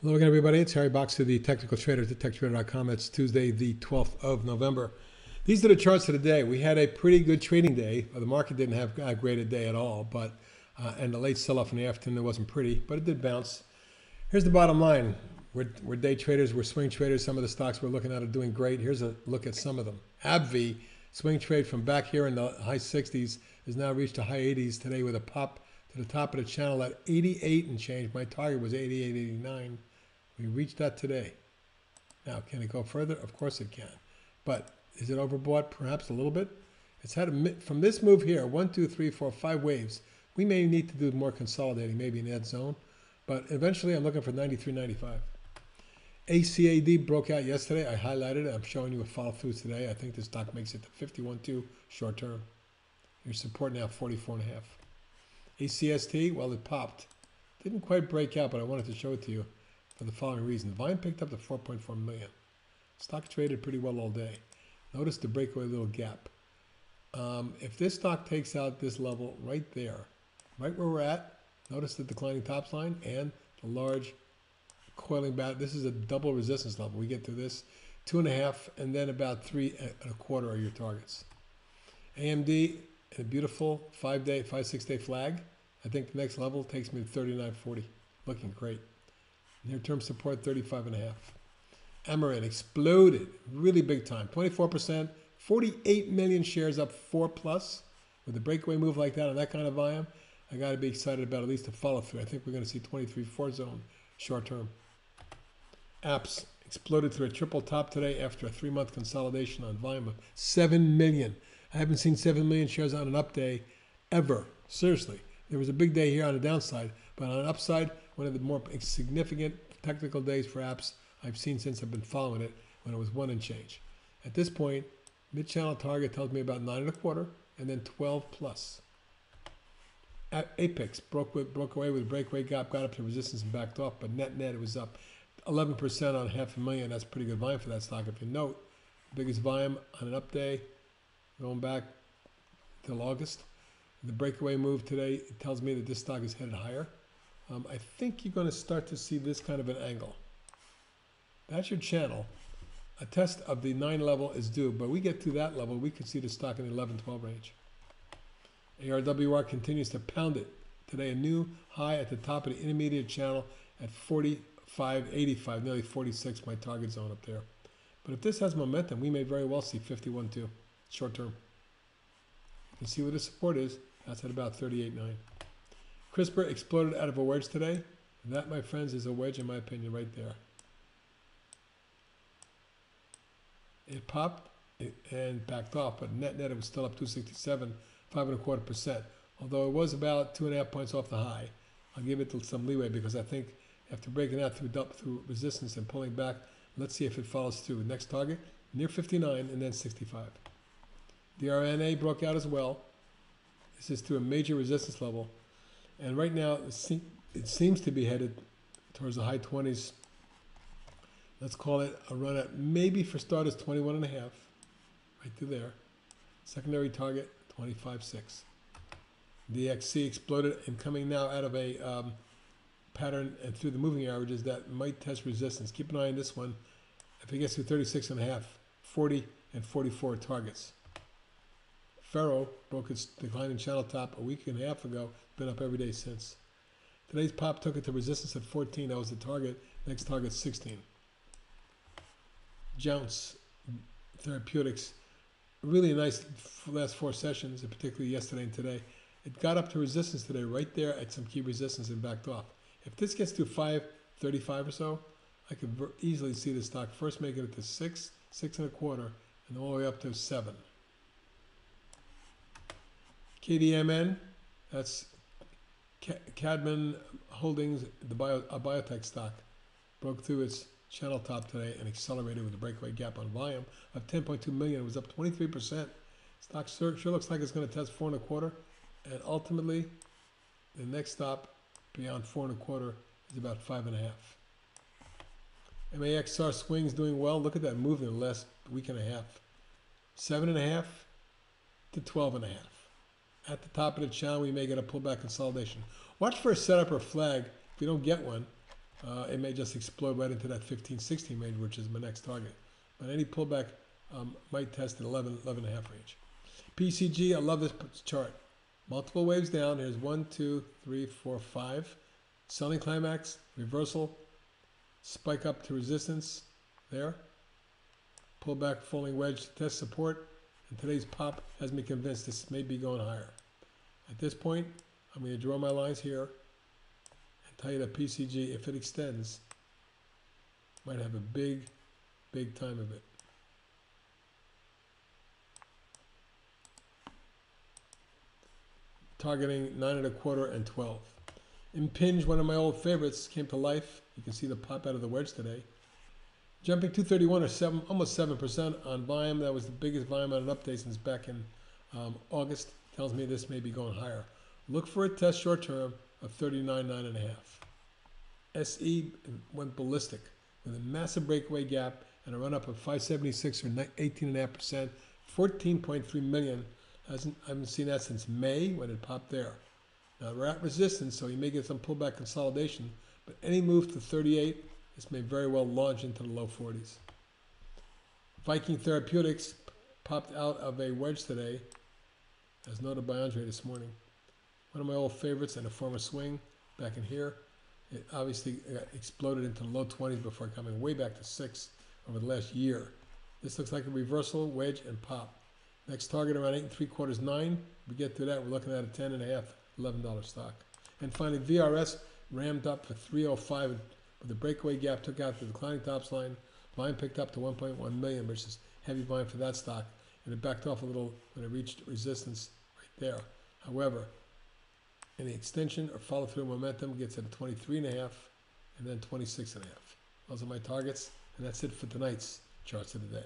Hello again, everybody. It's Harry Boxer, the technical trader at TechTrader.com. It's Tuesday, the 12th of November. These are the charts of the day. We had a pretty good trading day. The market didn't have a great day at all, but and the late sell-off in the afternoon wasn't pretty, but it did bounce. Here's the bottom line. We're day traders. We're swing traders. Some of the stocks we're looking at are doing great. Here's a look at some of them. AbbVie, swing trade from back here in the high 60s, has now reached the high 80s today with a pop to the top of the channel at 88 and change. My target was 88.89. We reached that today. Now, can it go further? Of course it can. But is it overbought? Perhaps a little bit. It's had from this move here, 1, 2, 3, 4, 5 waves. We may need to do more consolidating, maybe in that zone. But eventually, I'm looking for 93.95. ACAD broke out yesterday. I highlighted it. I'm showing you a follow through today. I think the stock makes it to 51.2 short term. Your support now 44.5. ACST, well, it popped. Didn't quite break out, but I wanted to show it to you for the following reason. Volume picked up to 4.4 million. Stock traded pretty well all day. Notice the breakaway little gap. If this stock takes out this level right there, right where we're at, notice the declining top line and the large coiling back. This is a double resistance level. We get to this 2.5 and then about 3.25 are your targets. AMD, a beautiful 5-6 day flag. I think the next level takes me to 39.40. Looking great. Near-term support 35.5. AMRN exploded really big time, 24%, 48 million shares up 4+. With a breakaway move like that on that kind of volume, I got to be excited about at least a follow through. I think we're going to see 23.4 zone short term. Apps exploded through a triple top today after a 3-month consolidation on volume of 7 million. I haven't seen 7 million shares on an up day ever. Seriously. There was a big day here on the downside, but on an upside, one of the more significant technical days for apps I've seen since I've been following it, when it was 1 and change. At this point, mid-channel target tells me about 9.25 and then 12+. Apex broke away with a breakaway gap, got up to resistance and backed off, but net it was up 11% on 500,000. That's pretty good volume for that stock. If you note, biggest volume on an up day, going back till August. The breakaway move today tells me that this stock is headed higher. I think you're going to start to see this kind of an angle. That's your channel. A test of the 9 level is due, but we get to that level, we could see the stock in the 11-12 range. ARWR continues to pound it. Today, a new high at the top of the intermediate channel at 45.85, nearly 46, my target zone up there. But if this has momentum, we may very well see 51.2 short term. You can see where the support is. That's at about 38.9. CRISPR exploded out of a wedge today. That, my friends, is a wedge in my opinion right there. It popped and backed off, but net it was still up 267, 5.25%. Although it was about 2.5 points off the high. I'll give it some leeway because I think after breaking out through resistance and pulling back, let's see if it follows through. Next target, near 59 and then 65. The RNA broke out as well. This is to a major resistance level. And right now, it seems to be headed towards the high 20s. Let's call it a run at maybe for starters 21.5, right through there. Secondary target 25.6. DXC exploded and coming now out of a pattern and through the moving averages that might test resistance. Keep an eye on this one. If it gets to 36.5, 40 and 44 targets. Ferro broke its declining channel top a week and a half ago, been up every day since. Today's pop took it to resistance at 14, that was the target. Next target 16. Jounce Therapeutics, really nice last 4 sessions, and particularly yesterday and today. It got up to resistance today right there at some key resistance and backed off. If this gets to 5.35 or so, I could easily see the stock first making it to 6, 6.25, and all the way up to 7. KDMN, that's Cadman Holdings, a biotech stock, broke through its channel top today and accelerated with a breakaway gap on volume of 10.2 million. It was up 23%. Stock sure looks like it's going to test 4.25, and ultimately, the next stop beyond 4.25 is about 5.5. MAXR swings doing well. Look at that move in the last week and a half. 7.5 to 12.5. At the top of the channel, we may get a pullback consolidation. Watch for a setup or flag. If we don't get one, it may just explode right into that 15-16 range, which is my next target. But any pullback might test an 11.5 range. PCG, I love this chart. Multiple waves down. Here's 1, 2, 3, 4, 5. Selling climax, reversal, spike up to resistance. There. Pullback, falling wedge, test support. And today's pop has me convinced this may be going higher. At this point, I'm going to draw my lines here and tell you that PCG, if it extends, might have a big, big time of it. Targeting 9.25 and 12. Impinge, one of my old favorites, came to life. You can see the pop out of the wedge today. Jumping 231 or almost 7% on volume. That was the biggest volume on an update since back in August. Tells me this may be going higher. Look for a test short term of 39.9.5. SE went ballistic with a massive breakaway gap and a run up of 576 or 18.5%, 14.3 million. I haven't seen that since May when it popped there. Now we're at resistance, so you may get some pullback consolidation, but any move to 38, this may very well launch into the low 40s. Viking Therapeutics popped out of a wedge today, as noted by Andre this morning. One of my old favorites and a former swing back in here. It obviously exploded into the low 20s before coming way back to 6 over the last year. This looks like a reversal, wedge, and pop. Next target around 8.75, 9. We get to that, we're looking at a $10.5, $11 stock. And finally, VRS rammed up for 305 with a breakaway gap, took out the declining tops line. Volume picked up to 1.1 million, which is heavy volume for that stock. And it backed off a little when it reached resistance right there. However, any extension or follow through momentum gets at 23.5 and then 26.5. Those are my targets, and that's it for tonight's charts of the day.